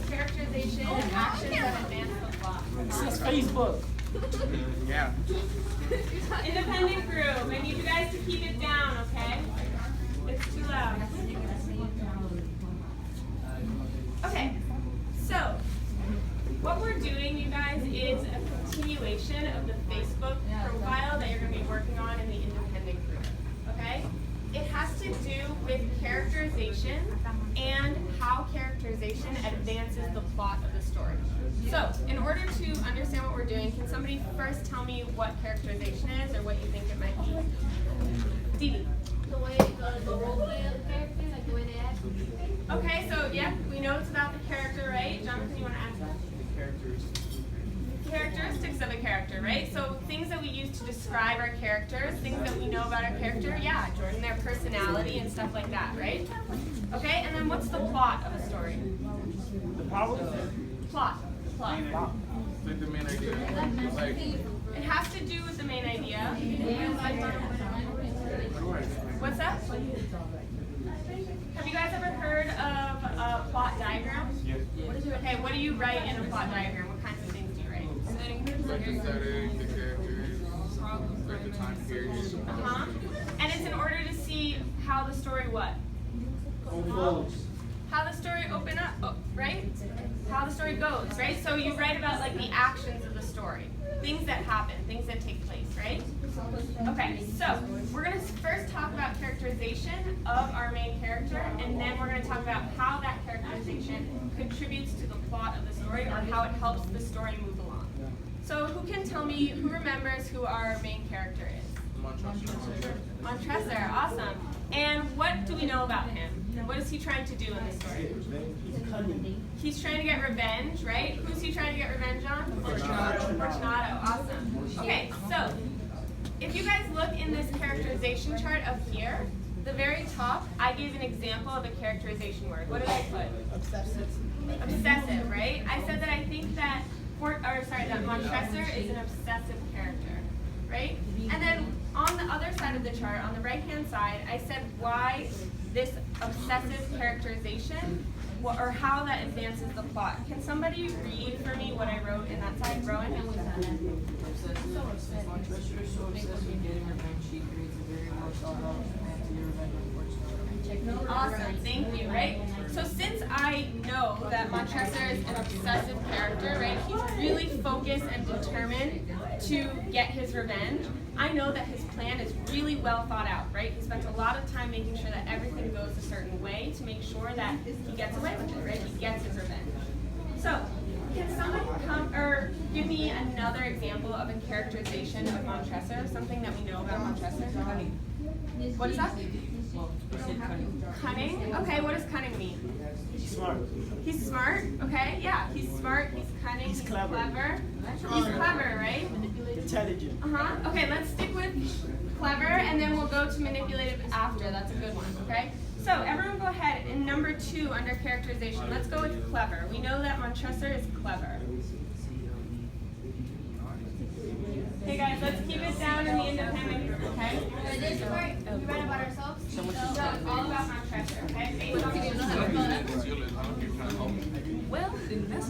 characterization and actions that advance the plot. This is Facebook. Yeah. Independent group. I need you guys to keep it down, okay? It's too loud. Okay, so what we're doing, you guys, is a continuation of the Facebook profile that you're going to be working on in the independent group, okay? It has to do with characterization and how characterization advances the plot of the story. So, in order to understand what we're doing, can somebody first tell me what characterization is or what you think it might be? Dee Dee. The way the role play of the character, like the way they act. Okay, so yeah, we know it's about the character, right? Jonathan, you want to add that? Characteristics of a character, right? So things that we use to describe our characters, things that we know about our character, yeah, Jordan, their personality and stuff like that, right? Okay, and then what's the plot of a story? The power? Plot. Plot. Like the main idea. Like, It has to do with the main idea. What's that? Have you guys ever heard of a plot diagram? yes. Okay, what do you write in a plot diagram? What kinds of things do you write? Like the setting, the characters, like the time period. Uh-huh. And it's in order to see how the story what? How the story open up, right? How the story goes, right? So you write about like the actions of the story, things that happen, things that take place, right? Okay, so we're going to first talk about characterization of our main character, and then we're going to talk about how that characterization contributes to the plot of the story or how it helps the story move along. So who can tell me, who remembers who our main character is? Montresor, awesome. And what do we know about him? What is he trying to do in the story? He's cunning. He's trying to get revenge, right? Who's he trying to get revenge on? Fortunato, awesome. Okay, so if you guys look in this characterization chart up here, the very top, I gave an example of a characterization word. What did I put? Obsessive. Obsessive, right? I said that I think that, that Montresor is an obsessive character, right? And then on the other side of the chart, on the right-hand side, I said why this obsessive characterization, or how that advances the plot. Can somebody read for me what I wrote in that side? Rowan? Awesome, thank you, right? So since I know that Montresor is an obsessive character, right, he's really focused and determined to get his revenge, I know that his plan is really well thought out, right? He spent a lot of time making sure that everything goes a certain way to make sure that he gets away with it, right? He gets his revenge. So, can somebody come or give me another example of a characterization of Montresor, something that we know about Montresor? What is that? Cunning? Okay, what does cunning mean? He's smart. He's smart, okay, yeah, he's smart, he's cunning, he's clever. He's clever, right? Intelligent. Uh-huh, okay, let's stick with clever and then we'll go to manipulative after, that's a good one, okay? So everyone go ahead, in number 2 under characterization, let's go with clever. We know that Montresor is clever. Hey guys, let's keep it down in the independent group, okay? This part, we read about ourselves. So it's all about Montresor, okay? Well, that's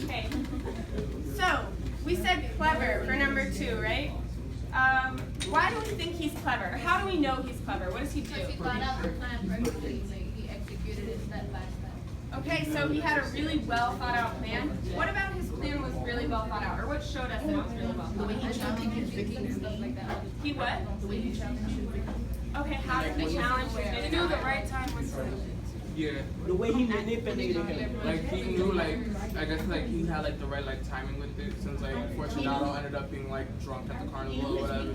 Okay. So, we said clever for number 2, right? Why do we think he's clever? How do we know he's clever? What does he do? He thought out the plan perfectly. Like, he executed it step by step. Okay, so he had a really well thought out plan. What about his plan was really well thought out? Or what showed us that it was really well thought out? He challenged his Vicky and stuff like that. He what? The way he challenged his Vicky. Okay, how did he challenge his He knew the right time was to. Yeah. The way he manipulated him. Like he knew, like I guess, like he had like the right like timing with it, since like Fortunato ended up being like drunk at the carnival or whatever.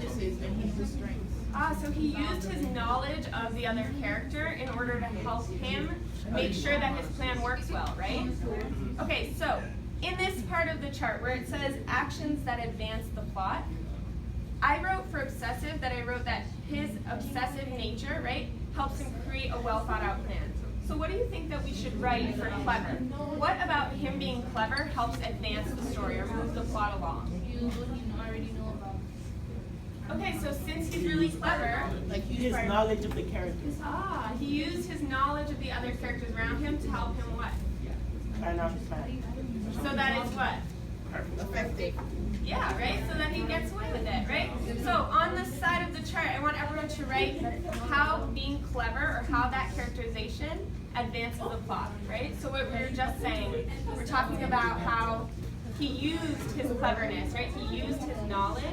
So he used his knowledge of the other character in order to help him make sure that his plan works well, right? Okay, so in this part of the chart where it says actions that advance the plot, I wrote for obsessive that I wrote that his obsessive nature, right, helps him create a well thought out plan. So what do you think that we should write for clever? What about him being clever helps advance the story or move the plot along? Use what he already know about. Okay, so since he's really clever, His knowledge of the characters. he used his knowledge of the other characters around him to help him what? Plan out his plan. So that it's what? Effective. Yeah, right? So that he gets away with it, right? So on the side of the chart, I want everyone to write how being clever or how that characterization advances the plot, right? So what we were just saying, we're talking about how he used his cleverness, right? He used his knowledge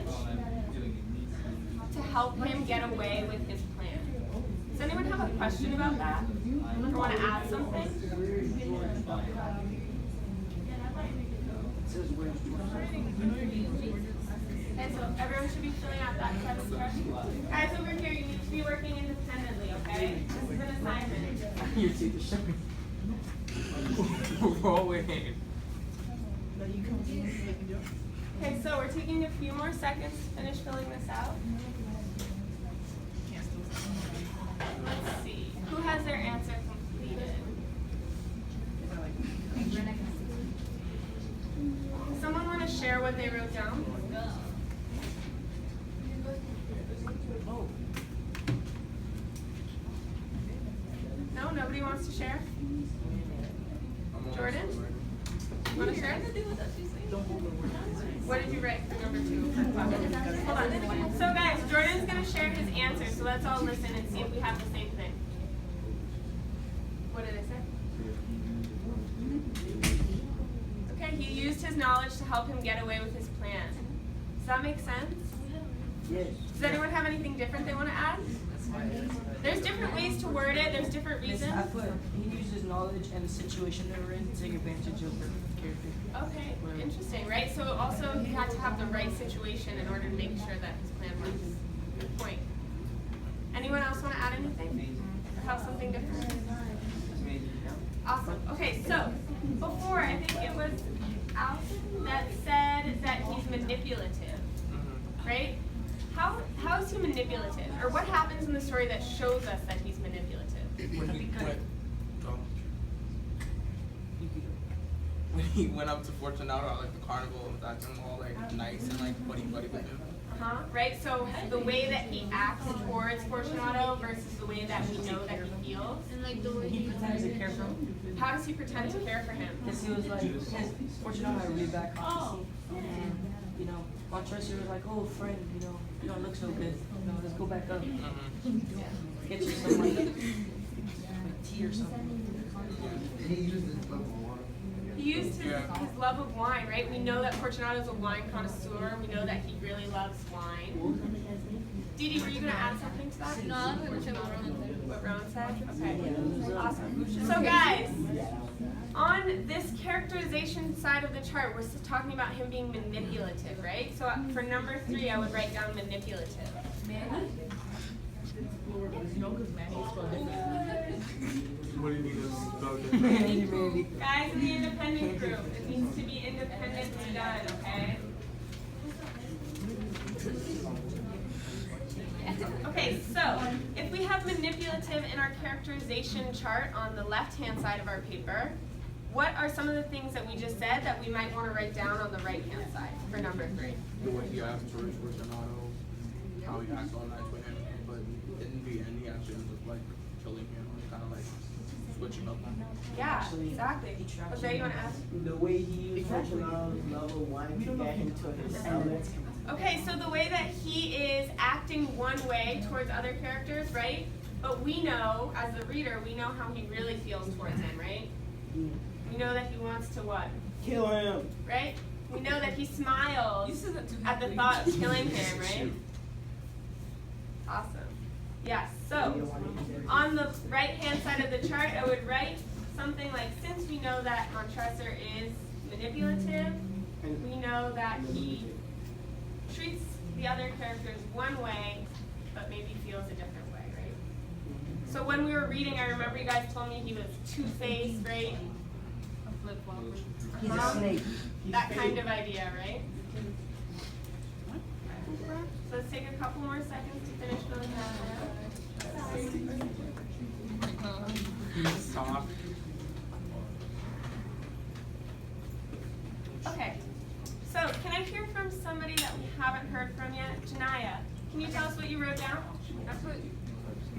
to help him get away with his plan. Does anyone have a question about that? Or want to add something? Okay, so everyone should be filling out that type of question. Guys over here, you need to be working independently, okay? This is an assignment. You see the show. Roll with him. Okay, so we're taking a few more seconds to finish filling this out. Let's see. Who has their answer completed? Does someone want to share what they wrote down? No, nobody wants to share? Jordan? You want to share? What did you write for number 2? Hold on. So guys, Jordan's going to share his answer, so let's all listen and see if we have the same thing. What did it say? Okay, he used his knowledge to help him get away with his plan. Does that make sense? Yes. Does anyone have anything different they want to add? There's different ways to word it. There's different reasons. I put he used his knowledge and the situation they were in to take advantage of the character. Okay, interesting, right? So also he had to have the right situation in order to make sure that his plan works. Good point. Anyone else want to add anything? Or have something different? Awesome. Okay, so before I think it was Allison that said that he's manipulative, right? How is he manipulative? Or what happens in the story that shows us that he's manipulative? When he went up to Fortunato at like the carnival and was acting all like nice and like buddy with him. Right? So the way that he acts towards Fortunato versus the way that we know that he feels. And like the way He pretends to care for him. How does he pretend to care for him? Because he was like, because Fortunato had a really bad coffee scene. And, you know, Montresor was like, oh, friend, you don't look so good. You know, let's go back up. Get you some like tea or something. He used his love of wine, right? We know that Fortunato's a wine connoisseur. We know that he really loves wine. Didi, were you going to add something to that? No, I was going to What Rowan said? Okay. Awesome. So guys, on this characterization side of the chart, we're talking about him being manipulative, right? So for number 3, I would write down manipulative. What do you mean it's spelled different? Guys in the independent group, it needs to be independently done, okay? Okay, so if we have manipulative in our characterization chart on the left-hand side of our paper, what are some of the things that we just said that we might want to write down on the right-hand side for number 3? The way he asked George Fortunato, how he acts all nice with him, but in the end he actually ends up like killing him, kind of like switching up on him. Yeah, exactly. Jose, you want to ask? The way he used Fortunato's love of wine to get him to his cellar. Okay, so the way that he is acting one way towards other characters, right? But we know, as the reader, we know how he really feels towards him, right? We know that he wants to what? Kill him. Right? We know that he smiles at the thought of killing him, right? Awesome. Yes, so on the right-hand side of the chart, I would write something like, since we know that Montresor is manipulative, we know that he treats the other characters one way, but maybe feels a different way, right? So when we were reading, I remember you guys told me he was two-faced, right? He's a snake. That kind of idea, right? So let's take a couple more seconds to finish filling that out. Stop. Okay, so can I hear from somebody that we haven't heard from yet? Janaya, can you tell us what you wrote down? I put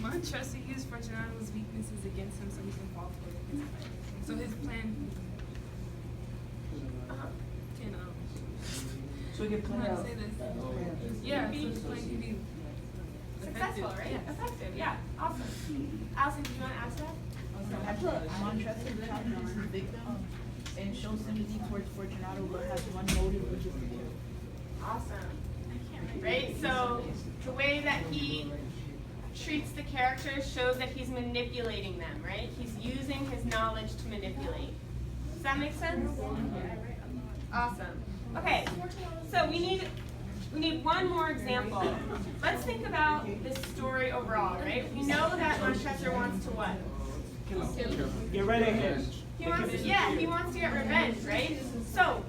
Montresor used Fortunato's weaknesses against him so he can fall for it. So his plan So we can play out. Yeah, successful, right? Effective, yeah, awesome. Allison, do you want to add to that? I put Montresor challenges his victim and shows sympathy towards Fortunato, but has one motive, which is to kill. Awesome. Right? So the way that he treats the characters shows that he's manipulating them, right? He's using his knowledge to manipulate. Does that make sense? Awesome. Okay, so we need one more example. Let's think about this story overall, right? We know that Montresor wants to what? Get rid of him. He wants to get revenge, right? So,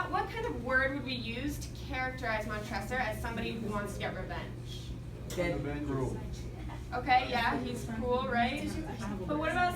what kind of word would we use to characterize Montresor as somebody who wants to get revenge? Cruel. Okay, yeah, he's cruel, right? But what about